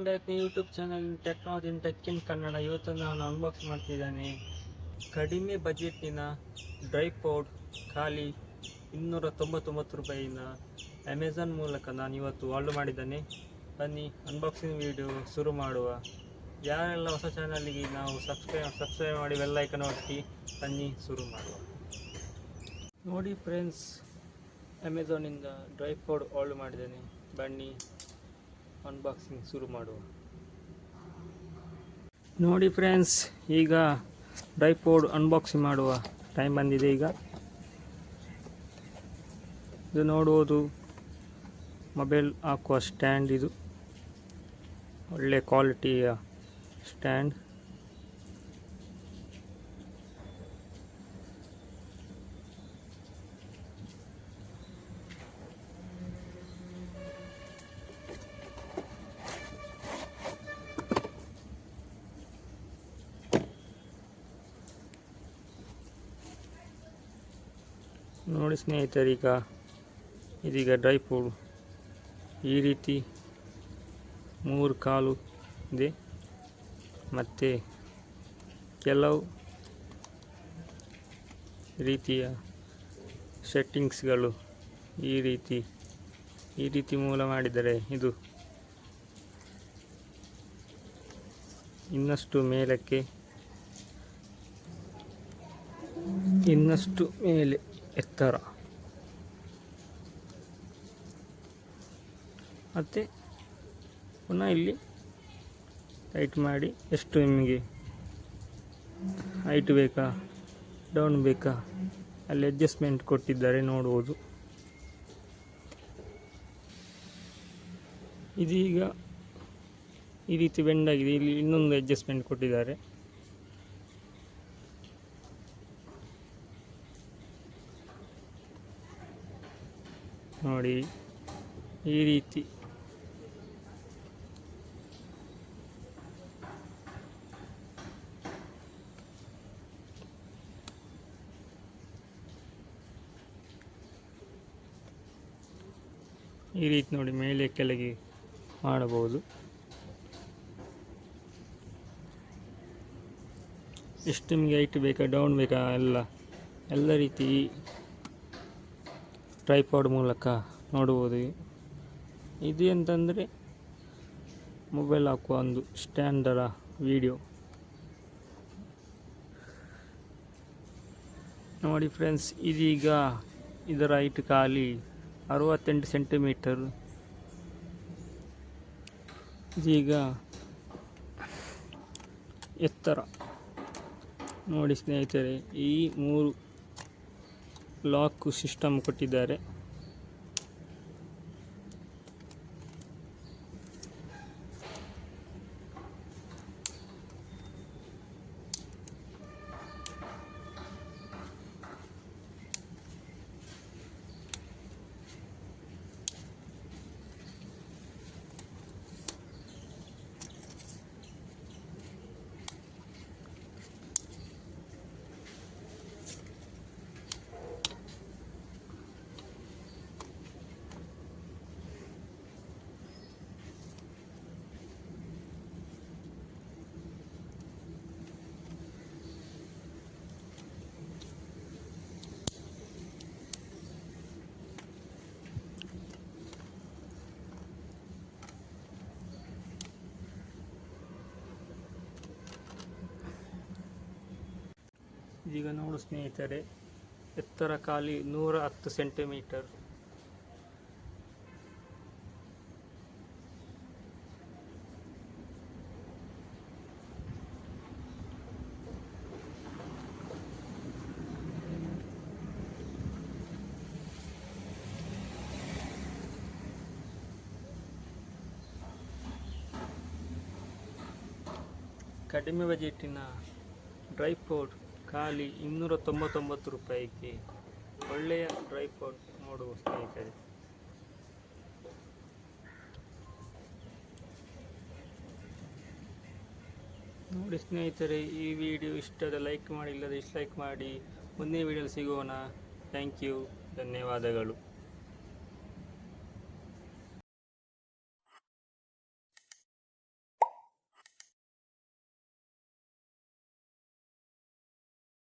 Back YouTube channel technology tech in Kannada. ಇವತ್ತು ನಾನು unbox ಮಾಡ್ತಿದ್ದೇನೆ ಕಡಿಮೆ ಬಜೆಟ್ನಿನ ಡ್ರೈಪಾಡ್ ಖಾಲಿ 299 ರೂಪಾಯಿನ ಅಮೆಝಾನ್ ಮೂಲಕ ನಾನು ಇವತ್ತು ಆರ್ಡರ್ ಮಾಡಿದ್ದೇನೆ. ಬನ್ನಿ ಅನ್ಬಾಕ್ಸಿಂಗ್ ವಿಡಿಯೋ ಶುರು ಮಾಡುವ. ಯಾರೆಲ್ಲ ಹೊಸ ಚಾನಲ್ಗೆ ನಾವು ಸಬ್ಸ್ಕ್ರೈಬ್ ಮಾಡಿ ಬೆಲ್ ಐಕಾನ್ ಒತ್ತಿ. ಬನ್ನಿ ಶುರು ಮಾಡುವ. ನೋಡಿ ಫ್ರೆಂಡ್ಸ್, ಅಮೆಝಾನಿಂದ ಡ್ರೈಪಾಡ್ ಆರ್ಡರ್ ಮಾಡಿದ್ದೇನೆ. ಬನ್ನಿ ಅನ್ಬಾಕ್ಸಿಂಗ್ ಶುರು ಮಾಡುವ. ನೋಡಿ ಫ್ರೆಂಡ್ಸ್, ಈಗ ಡ್ರೈಪಾಡ್ ಅನ್ಬಾಕ್ಸಿಂಗ್ ಮಾಡುವ ಟೈಮ್ ಬಂದಿದೆ. ಈಗ ಇದು ನೋಡುವುದು ಮೊಬೈಲ್ ಹಾಕುವ ಸ್ಟ್ಯಾಂಡ್. ಇದು ಒಳ್ಳೆ ಕ್ವಾಲಿಟಿಯ ಸ್ಟ್ಯಾಂಡ್. ನೋಡಿ ಸ್ನೇಹಿತರೆ, ಇದೀಗ ಡ್ರೈಪಾಡ್ ಈ ರೀತಿ 3 ಕಾಲು ಇದೆ. ಮತ್ತು ಕೆಲವು ರೀತಿಯ ಸೆಟ್ಟಿಂಗ್ಸ್ಗಳು ಈ ರೀತಿ ಮೂಲ ಮಾಡಿದರೆ ಇದು ಇನ್ನಷ್ಟು ಮೇಲೆ ಎತ್ತರ, ಮತ್ತು ಪುನಃ ಇಲ್ಲಿ ಟೈಟ್ ಮಾಡಿ ಎಷ್ಟು ನಿಮಗೆ ಹೈಟ್ ಬೇಕಾ ಡೌನ್ ಬೇಕಾ ಅಲ್ಲಿ ಅಡ್ಜಸ್ಟ್ಮೆಂಟ್ ಕೊಟ್ಟಿದ್ದಾರೆ ನೋಡುವುದು. ಇದೀಗ ಈ ರೀತಿ ಬೆಂಡ್ ಆಗಿದೆ. ಇಲ್ಲಿ ಇನ್ನೊಂದು ಅಡ್ಜಸ್ಟ್ಮೆಂಟ್ ಕೊಟ್ಟಿದ್ದಾರೆ. ನೋಡಿ ಈ ರೀತಿ ನೋಡಿ ಮೇಲೆ ಕೆಳಗೆ ಮಾಡಬಹುದು. ಎಷ್ಟು ನಿಮಗೆ ಹೈಟ್ ಬೇಕಾ ಡೌನ್ ಬೇಕಾ ಎಲ್ಲ ರೀತಿ ಟ್ರೈಪಾಡ್ ಮೂಲಕ ನೋಡುವುದು. ಇದು ಎಂತಂದರೆ ಮೊಬೈಲ್ ಹಾಕುವ ಒಂದು ಸ್ಟ್ಯಾಂಡರ ವಿಡಿಯೋ. ನೋಡಿ ಫ್ರೆಂಡ್ಸ್, ಇದೀಗ ಇದರ ಹೈಟ್ ಖಾಲಿ 68 ಸೆಂಟಿಮೀಟರ್. ಇದೀಗ ಎತ್ತರ ನೋಡಿ ಸ್ನೇಹಿತರೆ, ಈ 3 ಲಾಕ್ ಸಿಸ್ಟಮ್ ಕೊಟ್ಟಿದ್ದಾರೆ. ಇದೀಗ ನೋಡು ಸ್ನೇಹಿತರೆ, ಎತ್ತರ ಖಾಲಿ 110 ಸೆಂಟಿಮೀಟರ್. ಕಡಿಮೆ ಬಜೆಟಿನ ಡ್ರೈಪಾಡ್ ಖಾಲಿ 299 ರೂಪಾಯಿಗೆ ಒಳ್ಳೆಯ ಡ್ರೈಪಾಡ್ ನೋಡುವ ಸ್ನೇಹಿತರೆ. ನೋಡಿ ಸ್ನೇಹಿತರೆ, ಈ ವಿಡಿಯೋ ಇಷ್ಟದ ಲೈಕ್ ಮಾಡಿ, ಇಲ್ಲದೆ ಡಿಸ್ಲೈಕ್ ಮಾಡಿ. ಮುಂದಿನ ವಿಡಿಯೋದಲ್ಲಿ ಸಿಗೋಣ. ಥ್ಯಾಂಕ್ ಯು, ಧನ್ಯವಾದಗಳು.